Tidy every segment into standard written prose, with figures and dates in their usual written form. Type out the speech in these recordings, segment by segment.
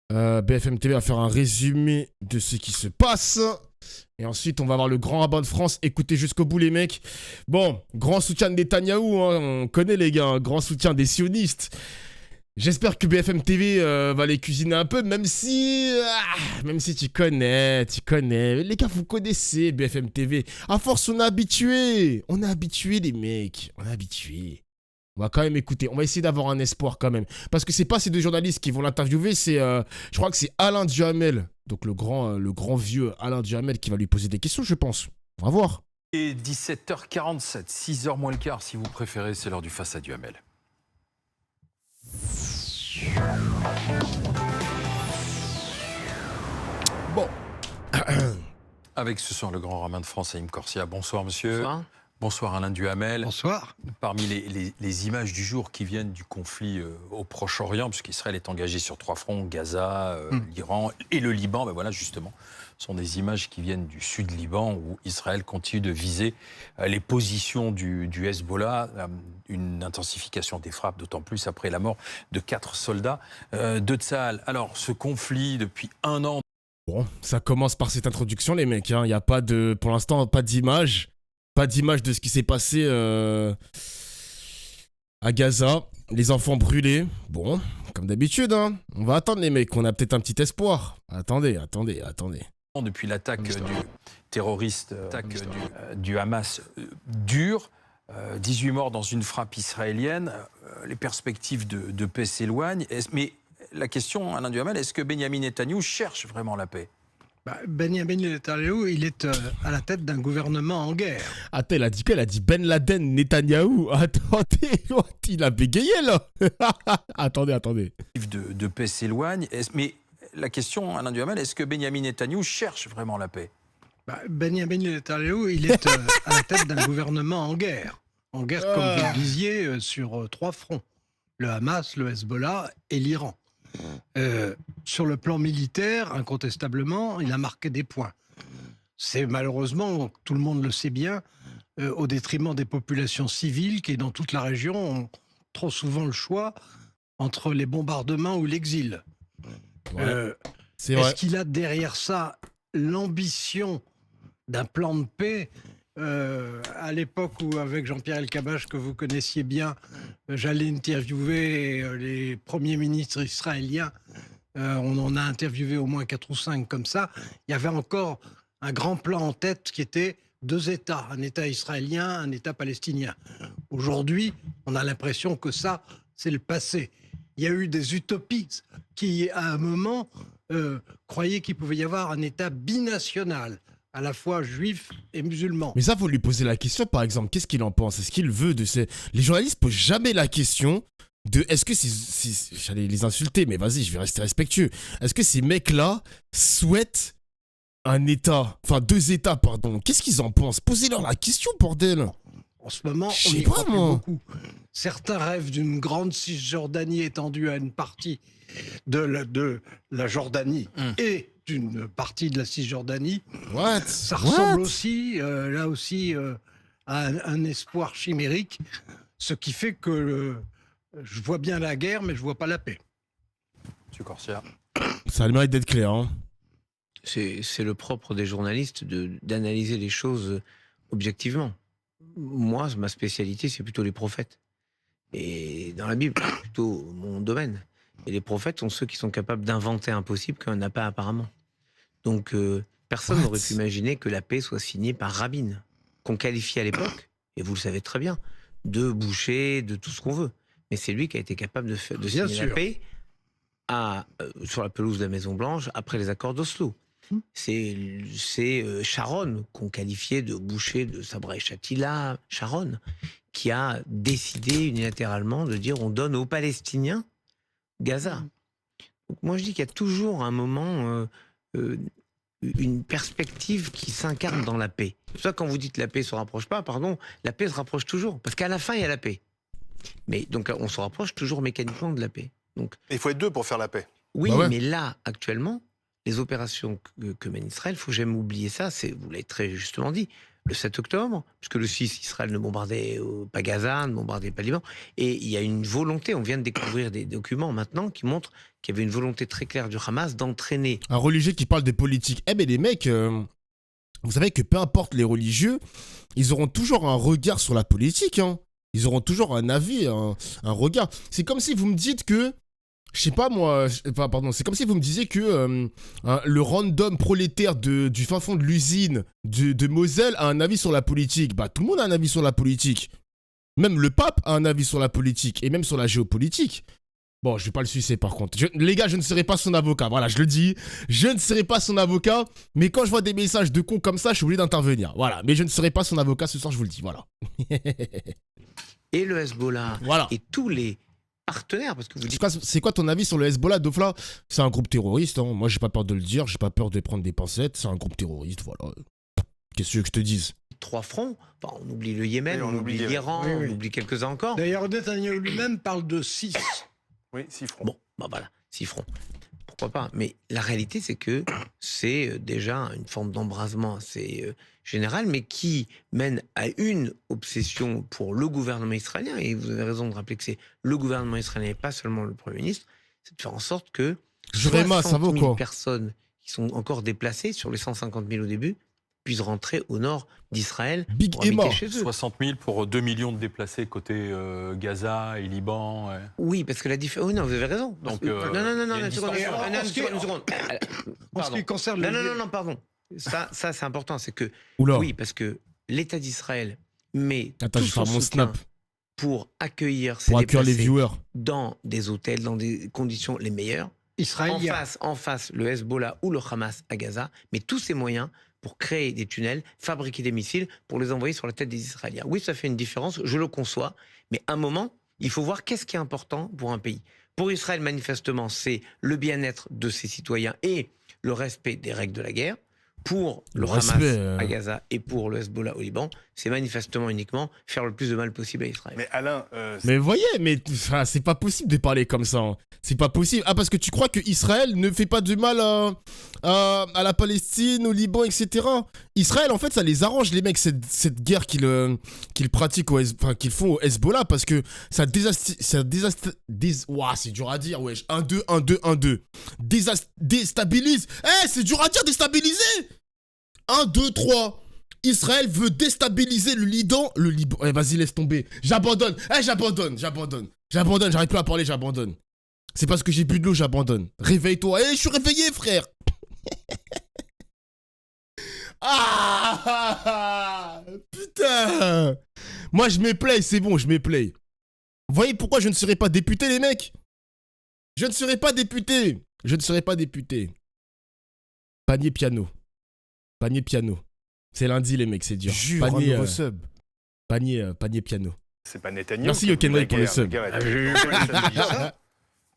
BFM TV va faire un résumé de ce qui se passe. Et ensuite, on va voir le grand rabbin de France. Écoutez jusqu'au bout, les mecs. Bon, grand soutien de Netanyahou, hein, on connaît les gars, grand soutien des sionistes. J'espère que BFM TV va les cuisiner un peu, même si tu connais. Les gars, vous connaissez BFM TV. À force, on est habitué. On est habitué, les mecs. On est habitué. On va quand même écouter. On va essayer d'avoir un espoir quand même. Parce que c'est pas ces deux journalistes qui vont l'interviewer, c'est, je crois que c'est Alain Duhamel. Donc le grand vieux Alain Duhamel qui va lui poser des questions, je pense. On va voir. Et 17h47, 6h moins le quart si vous préférez, c'est l'heure du face à Duhamel. Bon. Avec ce soir le grand rabbin de France, Haïm Corsia. Bonsoir monsieur. Bonsoir. Bonsoir Alain Duhamel. Bonsoir. Parmi les images du jour qui viennent du conflit au Proche-Orient, puisqu'Israël est engagé sur 3 fronts, Gaza, l'Iran et le Liban, ben voilà justement, ce sont des images qui viennent du sud Liban où Israël continue de viser les positions du Hezbollah, une intensification des frappes, d'autant plus après la mort de 4 soldats de Tsahal. Alors ce conflit depuis 1 an. Bon, ça commence par cette introduction, les mecs. Il n'y a pas de, pour l'instant, pas d'image. Pas d'image de ce qui s'est passé à Gaza. Les enfants brûlés. Bon, comme d'habitude, hein. On va attendre, les mecs. On a peut-être un petit espoir. Attendez. Depuis l'attaque du terroriste du Hamas dure, 18 morts dans une frappe israélienne, les perspectives de paix s'éloignent. Mais la question, Alain Duhamel, est-ce que Benyamin Netanyahou cherche vraiment la paix ? Benyamin Netanyahou, il est à la tête d'un gouvernement en guerre. Attends, elle a dit quoi? Elle a dit Ben Laden Netanyahou. Attendez, il a bégayé là. Attendez. De paix s'éloigne. Mais la question, Alain Duhamel, est-ce que Benyamin Netanyahou cherche vraiment la paix ? Benyamin Netanyahou, il est à la tête d'un gouvernement en guerre. En guerre, comme vous le disiez, sur 3 fronts. Le Hamas, le Hezbollah et l'Iran. Sur le plan militaire, incontestablement, il a marqué des points. C'est malheureusement, tout le monde le sait bien, au détriment des populations civiles qui, dans toute la région, ont trop souvent le choix entre les bombardements ou l'exil. Est-ce qu'il a derrière ça l'ambition d'un plan de paix ? À l'époque où, avec Jean-Pierre Elkabbach, que vous connaissiez bien, j'allais interviewer les premiers ministres israéliens. On en a interviewé au moins 4 ou 5 comme ça. Il y avait encore un grand plan en tête qui était 2 États, un État israélien, un État palestinien. Aujourd'hui, on a l'impression que ça, c'est le passé. Il y a eu des utopies qui, à un moment, croyaient qu'il pouvait y avoir un État binational, à la fois juif et musulman. Mais ça, faut lui poser la question, par exemple. Qu'est-ce qu'il en pense? Est-ce qu'il veut de ces... Les journalistes posent jamais la question de... Est-ce que j'allais les insulter, mais vas-y, je vais rester respectueux. Est-ce que ces mecs-là souhaitent un État... Enfin, 2 États, pardon. Qu'est-ce qu'ils en pensent? Posez-leur la question, bordel. En ce moment, on y croit plus beaucoup. Certains rêvent d'une grande Cisjordanie étendue à une partie de la Jordanie et d'une partie de la Cisjordanie. Ça ressemble aussi, là aussi, à un espoir chimérique, ce qui fait que je vois bien la guerre, mais je vois pas la paix. Monsieur Corsia. Ça a le mérite d'être clair, hein. C'est le propre des journalistes d'analyser les choses objectivement. Moi, ma spécialité, c'est plutôt les prophètes. Et dans la Bible, c'est plutôt mon domaine. Et les prophètes sont ceux qui sont capables d'inventer un possible qu'on n'a pas apparemment. Donc, personne n'aurait pu imaginer que la paix soit signée par Rabin, qu'on qualifie à l'époque, et vous le savez très bien, de boucher, de tout ce qu'on veut. Mais c'est lui qui a été capable de signer la paix sur la pelouse de la Maison-Blanche après les accords d'Oslo. C'est Sharon, qu'on qualifiait de boucher de Sabra et Shatila, Sharon, qui a décidé unilatéralement de dire on donne aux Palestiniens Gaza. Donc moi je dis qu'il y a toujours un moment, une perspective qui s'incarne dans la paix. C'est pour ça que quand vous dites la paix ne se rapproche pas, pardon, la paix se rapproche toujours. Parce qu'à la fin il y a la paix. Mais donc on se rapproche toujours mécaniquement de la paix. Donc, il faut être 2 pour faire la paix. Oui, mais là, actuellement, les opérations que mène Israël, il faut jamais oublier ça, vous l'avez très justement dit, le 7 octobre, puisque le 6, Israël ne bombardait pas Gaza, ne bombardait pas Liban. Et il y a une volonté, on vient de découvrir des documents maintenant qui montrent qu'il y avait une volonté très claire du Hamas d'entraîner. Un religieux qui parle des politiques. Eh ben les mecs, vous savez que peu importe les religieux, ils auront toujours un regard sur la politique. Hein. Ils auront toujours un avis, un regard. C'est comme si vous me dites que, je sais pas moi, pardon, c'est comme si vous me disiez que le random prolétaire du fin fond de l'usine de Moselle a un avis sur la politique. Bah tout le monde a un avis sur la politique. Même le pape a un avis sur la politique et même sur la géopolitique. Bon, je vais pas le sucer par contre. Les gars, je ne serai pas son avocat. Voilà, je le dis. Je ne serai pas son avocat. Mais quand je vois des messages de cons comme ça, je suis obligé d'intervenir. Voilà. Mais je ne serai pas son avocat ce soir, je vous le dis. Voilà. Et le Hezbollah Voilà. et tous les partenaires, parce que vous dites... C'est quoi ton avis sur le Hezbollah, Dofla? C'est un groupe terroriste. Hein. Moi, j'ai pas peur de le dire. J'ai pas peur de prendre des pincettes. C'est un groupe terroriste. Voilà. Qu'est-ce que tu veux que je te dise? 3 fronts. Enfin, on oublie le Yémen, Oui, on oublie l'Iran, oui. on oublie quelques-uns encore. D'ailleurs, Netanyahu lui-même parle de 6. Oui, 6 fronts. Bon, bah voilà, 6 fronts. Pourquoi pas? Mais la réalité, c'est que c'est déjà une forme d'embrasement assez général, mais qui mène à une obsession pour le gouvernement israélien. Et vous avez raison de rappeler que c'est le gouvernement israélien et pas seulement le Premier ministre. C'est de faire en sorte que Jurema, ça 60 vaut 000 quoi? personnes qui sont encore déplacées sur les 150 000 au début puissent rentrer au nord d'Israël Big pour Emma. habiter chez eux. 60 000 pour 2 millions de déplacés côté Gaza et Liban. Ouais. Oui, parce que la différence... Oui, non, vous avez raison. Donc, non, il y a une une seconde, distorsion. une seconde. En ce qui concerne le... Non, pardon. Ça c'est important, c'est que... Oula. Oui, parce que l'État d'Israël met Attends, tout je vais faire son mon soutien snap. pour accueillir ces Pour accueillir les déplacés viewers. dans des hôtels, dans des conditions les meilleures. israélien. En face, le Hezbollah ou le Hamas à Gaza, mais tous ces moyens pour créer des tunnels, fabriquer des missiles, pour les envoyer sur la tête des Israéliens. Oui, ça fait une différence, je le conçois, mais à un moment, il faut voir qu'est-ce qui est important pour un pays. Pour Israël, manifestement, c'est le bien-être de ses citoyens et le respect des règles de la guerre. Pour le Hamas à Gaza et pour le Hezbollah au Liban, c'est manifestement uniquement faire le plus de mal possible à Israël. Mais Alain, Mais voyez, mais c'est pas possible de parler comme ça. Hein. C'est pas possible. Ah, parce que tu crois que Israël ne fait pas de mal à la Palestine, au Liban, etc. Israël, en fait, ça les arrange, les mecs, cette guerre qu'ils pratiquent, qu'ils font au Hezbollah, parce que ça Ouah, c'est dur à dire, wesh. 1-2, 1-2, 1-2. Déstabilise. Eh, c'est dur à dire, déstabiliser. 1, 2, 3. Israël veut déstabiliser le Liban. Eh, vas-y, laisse tomber. J'abandonne. Eh, j'abandonne. J'arrête plus à parler, j'abandonne. C'est parce que j'ai bu de l'eau, j'abandonne. Réveille-toi. Eh, je suis réveillé, frère. Putain. Moi, je me plais, c'est bon, je me plais. Vous voyez pourquoi je ne serai pas député, les mecs? Je ne serai pas député. Panier piano. C'est lundi, les mecs, c'est dur. Jure, Panier, un nouveau sub. Panier piano. c'est pas Netanyahu. Merci, qui a Yokenway, voulu pour la le guerre. sub. La guerre a été-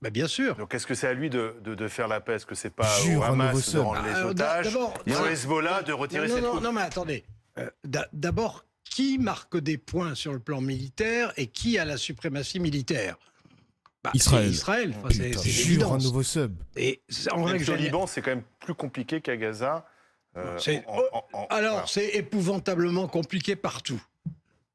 Bah, bien sûr. Donc est-ce que c'est à lui de faire la paix? Est-ce que c'est pas Jure, au un nouveau Hamas de sub. rendre les Alors, otages d'abord- ni au Hezbollah de retirer ses troupes? Non, mais attendez. D'abord, qui marque des points sur le plan militaire et qui a la suprématie militaire? Bah, Israël. c'est Israël. Enfin, c'est Jure, un l'évidence. nouveau sub. Et en Même règle si au générale- Liban, c'est quand même plus compliqué qu'à Gaza. C'est- Alors, voilà. c'est épouvantablement compliqué partout.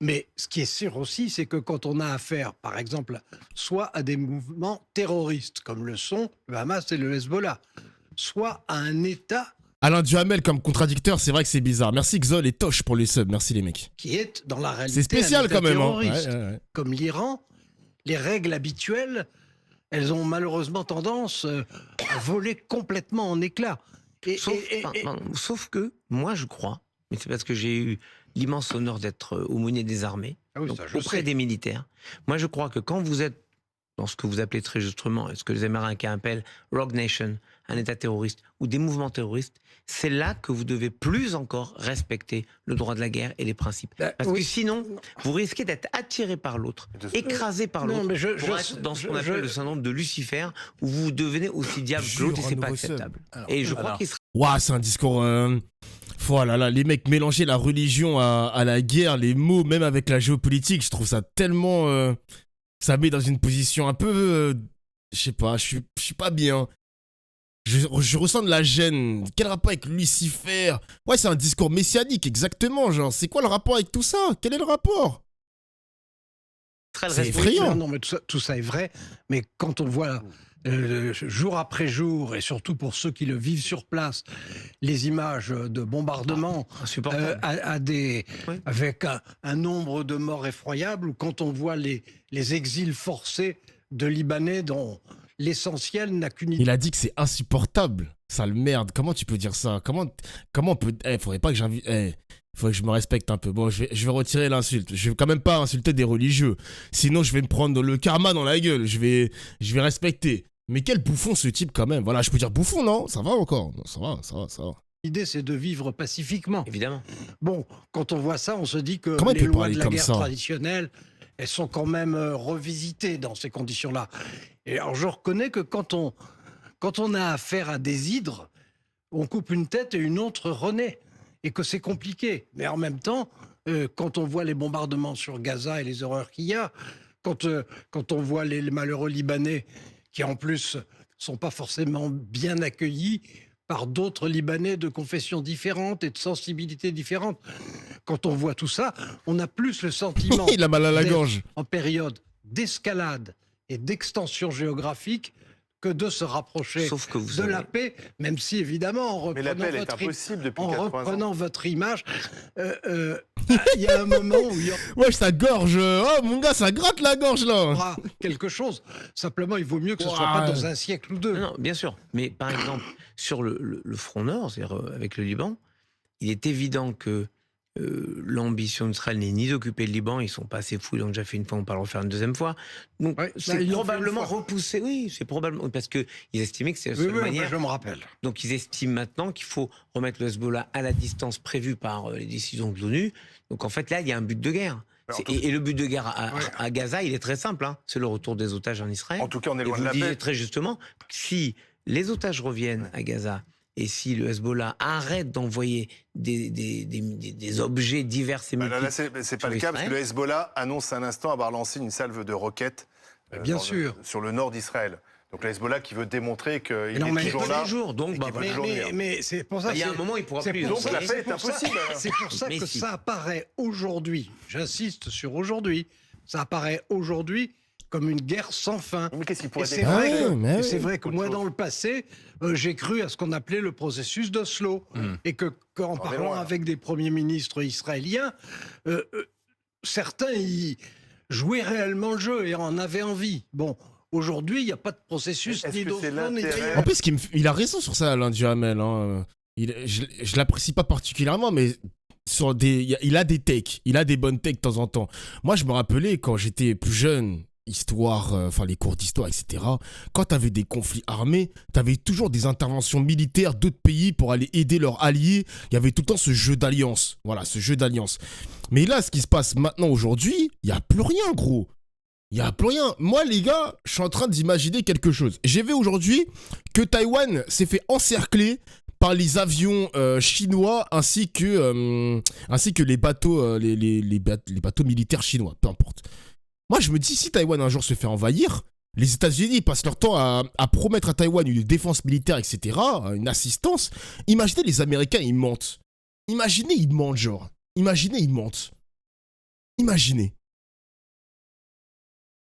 Mais ce qui est sûr aussi, c'est que quand on a affaire, par exemple, soit à des mouvements terroristes, comme le sont le Hamas et le Hezbollah, soit à un État Alain Duhamel comme contradicteur, c'est vrai que c'est bizarre. Merci Xol et Tosh pour les subs. Merci les mecs. qui est dans la réalité C'est spécial un État quand même. Hein. terroriste, Ouais. comme l'Iran, les règles habituelles, elles ont malheureusement tendance à voler complètement en éclats. Sauf que, moi je crois, mais c'est parce que j'ai eu l'immense honneur d'être aumônier des armées, Ah oui, donc ça, je auprès sais. des militaires. Moi je crois que quand vous êtes dans ce que vous appelez très justement, ce que les Américains appellent Rogue Nation, un État terroriste, ou des mouvements terroristes, c'est là que vous devez plus encore respecter le droit de la guerre et les principes. Parce que sinon, vous risquez d'être attiré par l'autre, écrasé par Non, l'autre, mais pour être dans ce qu'on appelle le syndrome de Lucifer, où vous devenez aussi diable que Jure, l'autre, et un c'est pas nouveau sub. acceptable. Alors, Et je voilà. crois qu'il serait Ouah, c'est un discours. Voilà, là, les mecs mélanger la religion à la guerre, les mots, même avec la géopolitique, je trouve ça tellement. Ça met dans une position un peu. Je sais pas, je suis pas bien. Je ressens de la gêne. Quel rapport avec Lucifer? Ouais, c'est un discours messianique, exactement. Genre, c'est quoi le rapport avec tout ça? Quel est le rapport? C'est effrayant. Non, mais tout ça est vrai. Mais quand on voit jour après jour, et surtout pour ceux qui le vivent sur place, les images de bombardements avec un nombre de morts effroyables, ou quand on voit les exils forcés de Libanais dont l'essentiel n'a qu'une idée. Il a dit que c'est insupportable. Sale merde. Comment tu peux dire ça? Comment on peut... faudrait pas que j'invite... faut que je me respecte un peu. Bon, je vais retirer l'insulte. Je vais quand même pas insulter des religieux. Sinon, je vais me prendre le karma dans la gueule. Je vais respecter. Mais quel bouffon ce type quand même. Voilà, je peux dire bouffon, non? Ça va encore. Non, ça va. L'idée, c'est de vivre pacifiquement. Évidemment. Bon, quand on voit ça, on se dit que Comment les lois parler de la comme guerre ça traditionnelle, elles sont quand même revisitées dans ces conditions-là. Et alors, je reconnais que quand on a affaire à des hydres, on coupe une tête et une autre renaît. Et que c'est compliqué. Mais en même temps, quand on voit les bombardements sur Gaza et les horreurs qu'il y a, quand on voit les malheureux Libanais qui, en plus, sont pas forcément bien accueillis par d'autres Libanais de confessions différentes et de sensibilités différentes, quand on voit tout ça, on a plus le sentiment Il a mal à la d'être gorge. en période d'escalade et d'extension géographique que de se rapprocher Sauf que vous de savez... la paix, même si évidemment en Mais la paix, elle est reprenant, impossible depuis en 80 ans. reprenant votre image, il y a un moment où il y Wesh, ça gorge. Oh, mon gars, ça gratte la gorge, là. aura quelque chose. Simplement, il vaut mieux que ce ne soit Ouais. pas dans un siècle ou deux. Non, bien sûr. Mais par exemple, sur le front nord, c'est-à-dire avec le Liban, il est évident que l'ambition d'Israël n'est ni d'occuper le Liban, ils sont pas assez fous, ils l'ont déjà fait une fois, on peut le refaire une deuxième fois. Donc Ouais, c'est ils l'ont probablement fait une fois. repoussé, oui, c'est probablement, parce qu'ils estimaient que c'est la Oui, seule oui, manière. je me rappelle. Donc ils estiment maintenant qu'il faut remettre le Hezbollah à la distance prévue par les décisions de l'ONU. Donc en fait là, il y a un but de guerre. Mais en tout- Et le but de guerre Ouais. à Gaza, il est très simple, hein. C'est le retour des otages en Israël. En tout cas, on est Et loin vous de la disiez paix. très justement, si les otages reviennent à Gaza et si le Hezbollah arrête d'envoyer des objets divers et Bah multiples... là, c'est pas sur le cas parce que Israël. le Hezbollah annonce à l'instant avoir lancé une salve de roquettes Bien sûr. sur le nord d'Israël. Donc le Hezbollah qui veut démontrer qu'il non, est mais toujours Tous là. les jours, donc bah, Et qui voilà. toujours dire. Mais c'est pour ça. Il y a un c'est- moment, il pourra c'est plus. pour Donc ça- la c'est paix est pour ça- impossible. C'est pour ça Mais que si. ça apparaît aujourd'hui. J'insiste sur aujourd'hui. Ça apparaît aujourd'hui comme une guerre sans fin. Mais qu'est-ce qu'il Et pourrait c'est déclencher vrai, Ouais, mais et oui. c'est vrai que Autre moi, chose. dans le passé, j'ai cru à ce qu'on appelait le processus d'Oslo. Et qu'en est parlant loin, là. avec des premiers ministres israéliens, certains y jouaient réellement le jeu et en avaient envie. Bon, aujourd'hui, il n'y a pas de processus Est-ce ni que c'est d'Oslo, ni l'intérêt- d'ailleurs. En plus, il a raison sur ça, Alain Duhamel. Hein. Je l'apprécie pas particulièrement, mais il a des takes. Il a des bonnes takes de temps en temps. Moi, je me rappelais quand j'étais plus jeune, histoire, enfin les cours d'histoire, etc. Quand t'avais des conflits armés, t'avais toujours des interventions militaires d'autres pays pour aller aider leurs alliés. Il y avait tout le temps ce jeu d'alliance. Voilà, ce jeu d'alliance. Mais là, ce qui se passe maintenant aujourd'hui, il n'y a plus rien, gros. Il n'y a plus rien. Moi, les gars, je suis en train d'imaginer quelque chose. J'ai vu aujourd'hui que Taïwan s'est fait encercler par les avions chinois ainsi que les bateaux, les bateaux militaires chinois, peu importe. Moi, je me dis, si Taïwan un jour se fait envahir, les États-Unis passent leur temps à promettre à Taïwan une défense militaire, etc., une assistance. Imaginez les Américains, ils mentent. Imaginez, ils mentent, genre. Imaginez, ils mentent. Imaginez.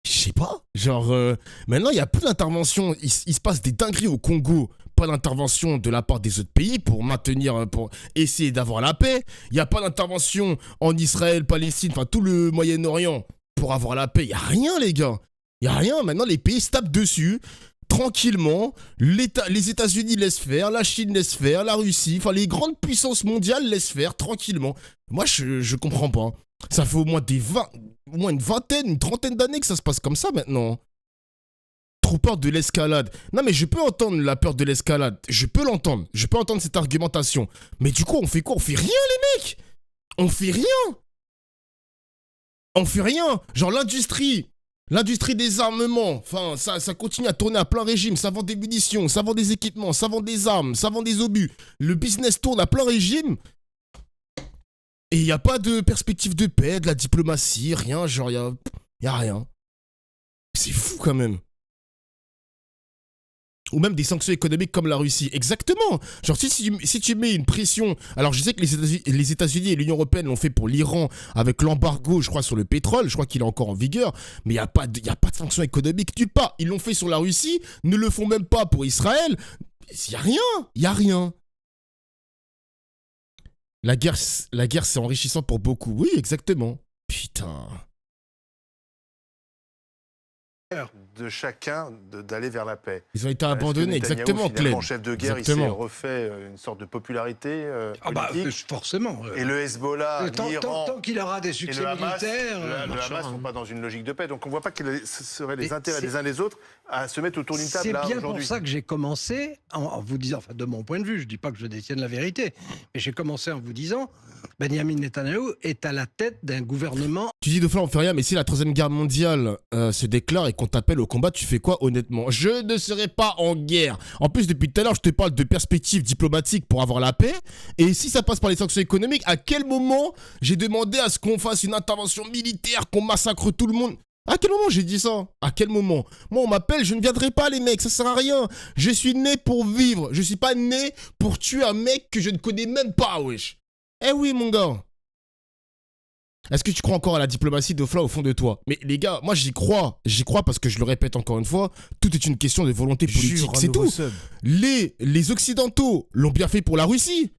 Je sais pas. Genre, maintenant, il n'y a plus d'intervention. Il se passe des dingueries au Congo. Pas d'intervention de la part des autres pays pour maintenir, pour essayer d'avoir la paix. Il n'y a pas d'intervention en Israël, Palestine, enfin tout le Moyen-Orient pour avoir la paix. Il n'y a rien, les gars. Il n'y a rien. Maintenant, les pays se tapent dessus. Tranquillement, les États-Unis laissent faire, la Chine laisse faire, la Russie, enfin les grandes puissances mondiales laissent faire tranquillement. Moi, je comprends pas. Ça fait au moins une vingtaine, une trentaine d'années que ça se passe comme ça maintenant. Trop peur de l'escalade. Non mais je peux entendre la peur de l'escalade. Je peux l'entendre. Je peux entendre cette argumentation. Mais du coup, on fait quoi? On fait rien, les mecs. On fait rien. On fait rien. Genre l'industrie des armements, enfin, ça continue à tourner à plein régime. Ça vend des munitions, ça vend des équipements, ça vend des armes, ça vend des obus. Le business tourne à plein régime. Et il n'y a pas de perspective de paix, de la diplomatie, rien. Genre, il y a rien. C'est fou quand même. Ou même des sanctions économiques comme la Russie. Exactement. Genre, si tu mets une pression... Alors, je sais que les États-Unis et l'Union européenne l'ont fait pour l'Iran avec l'embargo, je crois, sur le pétrole. Je crois qu'il est encore en vigueur. Mais il n'y a pas de sanctions économiques nulle part. Ils l'ont fait sur la Russie, ne le font même pas pour Israël. Il n'y a rien. Il n'y a rien. La guerre, c'est enrichissant pour beaucoup. Oui, exactement. Putain. De chacun d'aller vers la paix. Ils ont été Est-ce que abandonnés, Netanyahou, exactement, finalement, Clem. chef de guerre, Exactement. il s'est refait une sorte de popularité politique. Forcément. Et le Hezbollah, l'Iran Tant qu'il aura des et succès le Hamas, militaires... le Hamas sont pas dans une logique de paix. Donc on voit pas quels seraient les intérêts des uns des autres à se mettre autour d'une table C'est là bien aujourd'hui. pour ça que j'ai commencé en vous disant, enfin de mon point de vue, je dis pas que je détienne la vérité, mais j'ai commencé en vous disant, Benyamin Netanyahou est à la tête d'un gouvernement. Tu dis de on fait rien, mais si la troisième guerre mondiale se déclare et qu'on t'appelle au combat, tu fais quoi honnêtement? Je ne serai pas en guerre. En plus, depuis tout à l'heure, je te parle de perspectives diplomatiques pour avoir la paix. Et si ça passe par les sanctions économiques, à quel moment j'ai demandé à ce qu'on fasse une intervention militaire, qu'on massacre tout le monde? À quel moment j'ai dit ça? À quel moment? Moi, on m'appelle, je ne viendrai pas, les mecs, ça sert à rien. Je suis né pour vivre. Je suis pas né pour tuer un mec que je ne connais même pas, wesh. Eh oui, mon gars. Est-ce que tu crois encore à la diplomatie d'Ofla au fond de toi? Mais les gars, moi j'y crois. J'y crois parce que je le répète encore une fois, tout est une question de volonté politique, c'est tout. Les Occidentaux l'ont bien fait pour la Russie.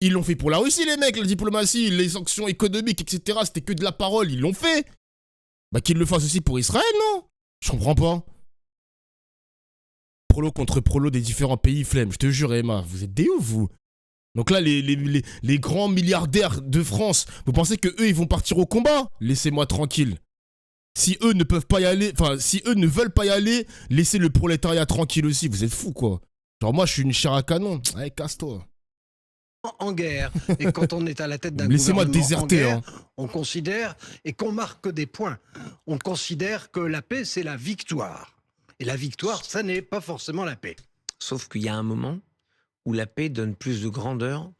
Ils l'ont fait pour la Russie, les mecs, la diplomatie, les sanctions économiques, etc. C'était que de la parole, ils l'ont fait. Bah qu'ils le fassent aussi pour Israël, non? Je comprends pas. Prolo contre prolo des différents pays, flemme. Je te jure, Emma, vous êtes des ouf, vous. Donc là, les grands milliardaires de France, vous pensez que eux ils vont partir au combat? Laissez-moi tranquille. Si eux ne peuvent pas y aller, enfin, si eux ne veulent pas y aller, laissez le prolétariat tranquille aussi. Vous êtes fous, quoi. Genre, moi, je suis une chair à canon. Allez, casse-toi. En guerre. Et quand on est à la tête d'un Laissez-moi gouvernement déserter, en guerre, hein. on considère, et qu'on marque des points, on considère que la paix, c'est la victoire. Et la victoire, ça n'est pas forcément la paix. Sauf qu'il y a un moment où la paix donne plus de grandeur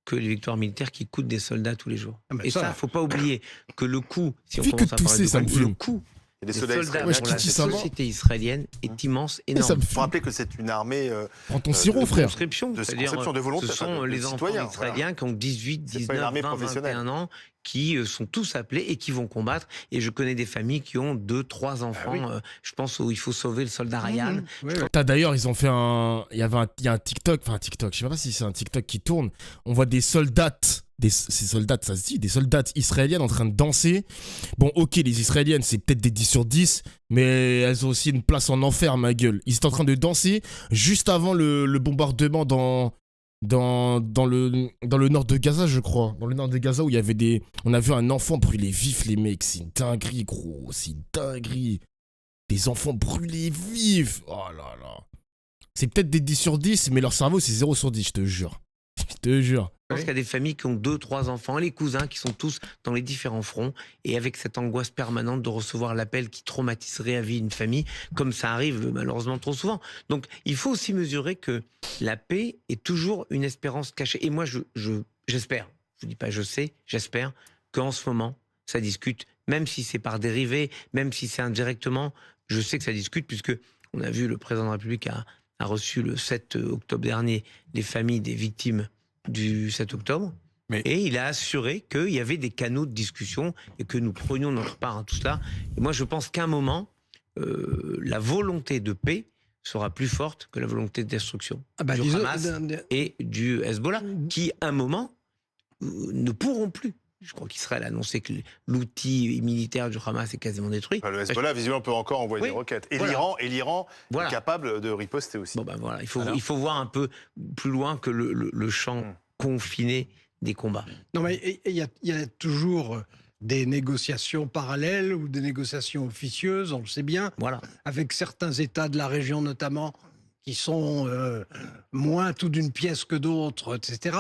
que les victoires militaires qui coûtent des soldats tous les jours. Ah ben Et ça, faut pas oublier que le coût, si on Fais que commence à parler tousser, de ça me coût, le fume. coût Et des des soldats soldats israéliens. pour la Kiki, ça va société israélienne est immense, Et ça énorme. me Il faut fume. rappeler que c'est une armée Prends ton sirop, frère. Conscription, de c'est-à-dire conscription de volonté, ce enfin, sont de les enfants citoyens, israéliens qui ont 18, C'est pas une 19, armée 20, professionnelle. 21 ans qui sont tous appelés et qui vont combattre. Et je connais des familles qui ont 2, 3 enfants. oui. Je pense où il faut sauver le soldat Ryan. Oui, oui. T'as d'ailleurs, ils ont fait un... Il y a un TikTok, enfin un TikTok, je sais pas si c'est un TikTok qui tourne. On voit des soldats, ces soldats, ça se dit, des soldats israéliennes en train de danser. Bon, ok, les israéliennes, c'est peut-être des 10 sur 10, mais elles ont aussi une place en enfer, ma gueule. Ils étaient en train de danser juste avant le bombardement dans le nord de Gaza, je crois. Dans le nord de Gaza où il y avait des... On a vu un enfant brûlé vif, les mecs. C'est une dinguerie, gros. C'est une dinguerie. Des enfants brûlés vifs. Oh là là. C'est peut-être des 10 sur 10, mais leur cerveau, c'est 0 sur 10, je te jure. Je te jure. Je pense qu'il y a des familles qui ont 2, 3 enfants, les cousins qui sont tous dans les différents fronts et avec cette angoisse permanente de recevoir l'appel qui traumatiserait à vie une famille, comme ça arrive malheureusement trop souvent. Donc il faut aussi mesurer que la paix est toujours une espérance cachée. Et moi, j'espère, je ne dis pas je sais, j'espère qu'en ce moment, ça discute, même si c'est par dérivé, même si c'est indirectement, je sais que ça discute puisque on a vu le président de la République a reçu le 7 octobre dernier les familles des victimes du 7 octobre. Et il a assuré qu'il y avait des canaux de discussion et que nous prenions notre part à tout cela. Et moi, je pense qu'à un moment, la volonté de paix sera plus forte que la volonté de destruction du Hamas et du Hezbollah, qui, à un moment, ne pourront plus. Je crois qu'Israël a annoncé que l'outil militaire du Hamas est quasiment détruit. Enfin, le Hezbollah, visiblement, peut encore envoyer des roquettes. Et voilà. l'Iran Voilà. est capable de riposter aussi. Bon ben voilà, il faut voir un peu plus loin que le champ confiné des combats. Non, mais il y a toujours des négociations parallèles ou des négociations officieuses, on le sait bien, Voilà. avec certains États de la région notamment, qui sont moins tout d'une pièce que d'autres, etc.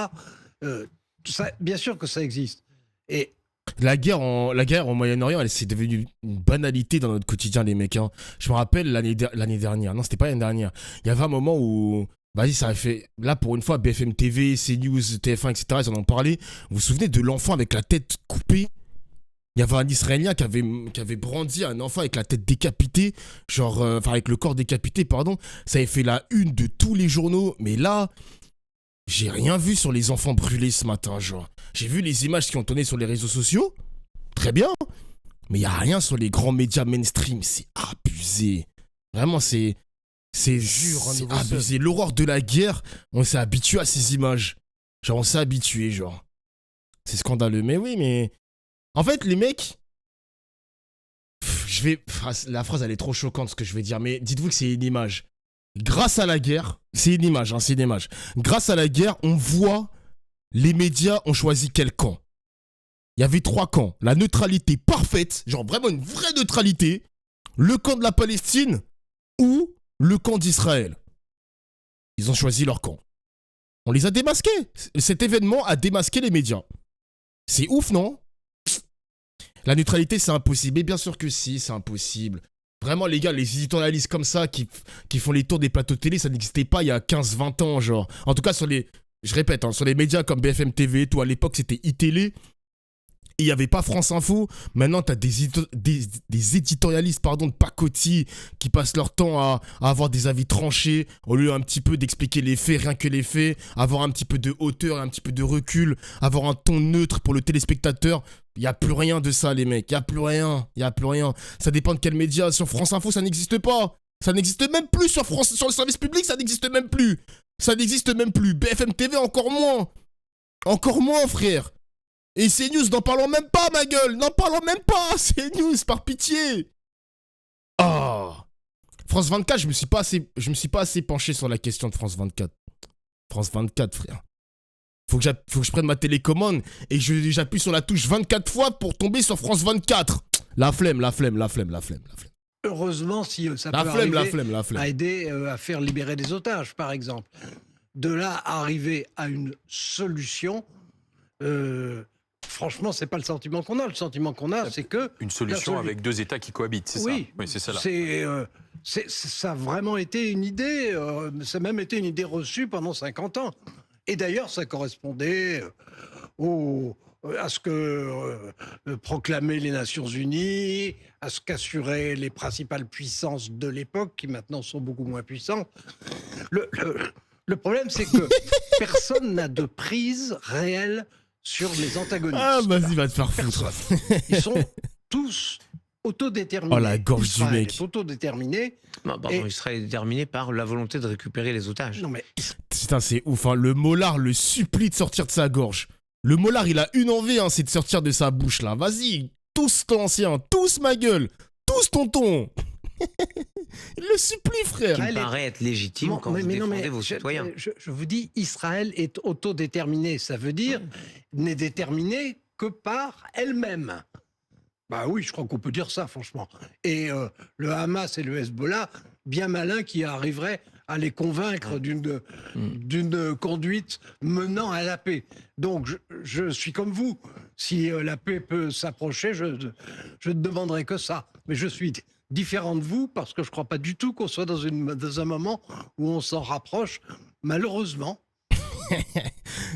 Bien sûr que ça existe. Et La guerre au Moyen-Orient, c'est devenu une banalité dans notre quotidien, les mecs. Hein. Je me rappelle l'année dernière. Non, c'était pas l'année dernière. Il y avait un moment où... Vas-y, ça a fait... Là, pour une fois, BFM TV, CNews, TF1, etc., ils en ont parlé. Vous vous souvenez de l'enfant avec la tête coupée? Il y avait un Israélien qui avait brandi un enfant avec la tête décapitée, genre, enfin avec le corps décapité, pardon. Ça avait fait la une de tous les journaux. Mais là, j'ai rien vu sur les enfants brûlés ce matin, genre. J'ai vu les images qui ont tourné sur les réseaux sociaux. Très bien. Mais il n'y a rien sur les grands médias mainstream. C'est abusé. Vraiment, c'est abusé. L'horreur de la guerre, on s'est habitué à ces images. Genre, on s'est habitué, genre. C'est scandaleux. Mais oui, mais... En fait, les mecs... La phrase, elle est trop choquante, ce que je vais dire. Mais dites-vous que c'est une image. Grâce à la guerre... C'est une image, hein, c'est une image. Grâce à la guerre, on voit... Les médias ont choisi quel camp. Il y avait 3 camps. La neutralité parfaite, genre vraiment une vraie neutralité. Le camp de la Palestine ou le camp d'Israël. Ils ont choisi leur camp. On les a démasqués. Cet événement a démasqué les médias. C'est ouf, non? La neutralité, c'est impossible. Et bien sûr que si, c'est impossible. Vraiment, les gars, les éditorialistes comme ça qui font les tours des plateaux télé, ça n'existait pas il y a 15-20 ans, genre. En tout cas, je répète, hein, sur les médias comme BFM TV et tout, à l'époque, c'était iTélé. Et il n'y avait pas France Info. Maintenant, tu as des éditorialistes de pacotille qui passent leur temps à avoir des avis tranchés au lieu un petit peu d'expliquer les faits, rien que les faits, avoir un petit peu de hauteur, un petit peu de recul, avoir un ton neutre pour le téléspectateur. Il n'y a plus rien de ça, les mecs. Il n'y a plus rien. Il n'y a plus rien. Ça dépend de quel média. Sur France Info, ça n'existe pas. Ça n'existe même plus. Sur le service public, ça n'existe même plus. Ça n'existe même plus. BFM TV, encore moins. Encore moins, frère. Et CNews, n'en parlons même pas, ma gueule. N'en parlons même pas. CNews, par pitié. Oh. France 24, je me suis pas assez penché sur la question de France 24. France 24, frère. Faut que je prenne ma télécommande et j'appuie sur la touche 24 fois pour tomber sur France 24. La flemme. Heureusement, si ça peut arriver à aider à faire libérer des otages, par exemple. De là à arriver à une solution, franchement, c'est pas le sentiment qu'on a. Le sentiment qu'on a, c'est que... Une solution avec 2 États qui cohabitent, c'est ça? Oui, c'est ça là. Ça a vraiment été une idée, ça a même été une idée reçue pendant 50 ans. Et d'ailleurs, ça correspondait à ce que proclamaient les Nations Unies, à ce qu'assuraient les principales puissances de l'époque, qui maintenant sont beaucoup moins puissantes. Le problème, c'est que personne n'a de prise réelle sur les antagonistes. Ah, vas-y, va te faire foutre. Ils sont tous autodéterminés. Oh, la gorge du mec. Est autodéterminé. Non, pardon, Israël est déterminé par la volonté de récupérer les otages. Non, mais... Putain, c'est ouf, hein. Le molar le supplie de sortir de sa gorge. Le molar, il a une envie, hein, c'est de sortir de sa bouche, là. Vas-y, tous ton ancien, tous ma gueule, tous tonton. Il le supplie, frère. Qui me paraît être légitime quand vous défendez vos citoyens. Je vous dis, Israël est autodéterminée. Ça veut dire n'est déterminée que par elle-même. Bah oui, je crois qu'on peut dire ça, franchement. Et le Hamas et le Hezbollah, bien malins qui arriveraient à les convaincre d'une conduite menant à la paix. Donc, je suis comme vous. Si la paix peut s'approcher, je ne demanderai que ça. Mais je suis différent de vous parce que je ne crois pas du tout qu'on soit dans un moment où on s'en rapproche, malheureusement.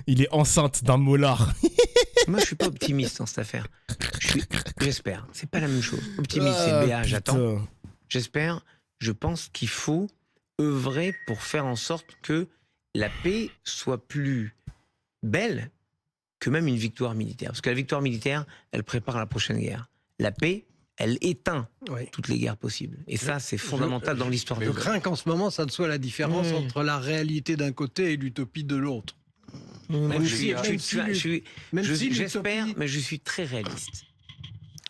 Il est enceinte d'un molar. Moi, je suis pas optimiste dans cette affaire. J'espère. C'est pas la même chose. Optimiste, c'est BA, j'attends. J'espère. Je pense qu'il faut œuvrer pour faire en sorte que la paix soit plus belle que même une victoire militaire. Parce que la victoire militaire, elle prépare la prochaine guerre. La paix, elle éteint toutes les guerres possibles. Et ça, c'est fondamental dans l'histoire de l'homme. Je crains qu'en ce moment, ça ne soit la différence entre la réalité d'un côté et l'utopie de l'autre. J'espère, mais je suis très réaliste.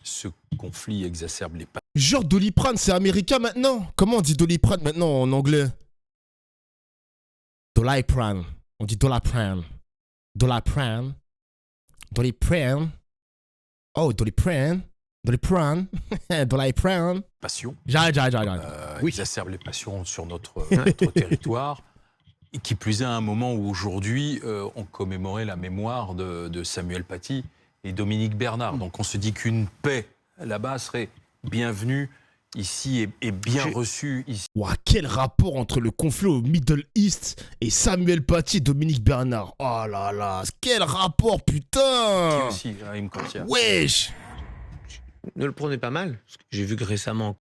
Ce conflit exacerbe les passions. Genre Doliprane, c'est américain maintenant. Comment on dit Doliprane maintenant en anglais? Doliprane. On dit Doliprane. Doliprane. Doliprane. Oh, Doliprane. Doliprane. Doliprane. Passion. J'arrête. Exacerbe les passions sur notre territoire. Et qui plus est à un moment où aujourd'hui, on commémorait la mémoire de Samuel Paty et Dominique Bernard. Donc on se dit qu'une paix là-bas serait bienvenue ici et bien reçue ici. Ouah, quel rapport entre le conflit au Middle East et Samuel Paty et Dominique Bernard. Oh là là, quel rapport, putain. Qui aussi, Raïm Kortia. Wesh. ne le prenez pas mal. Parce que j'ai vu que récemment,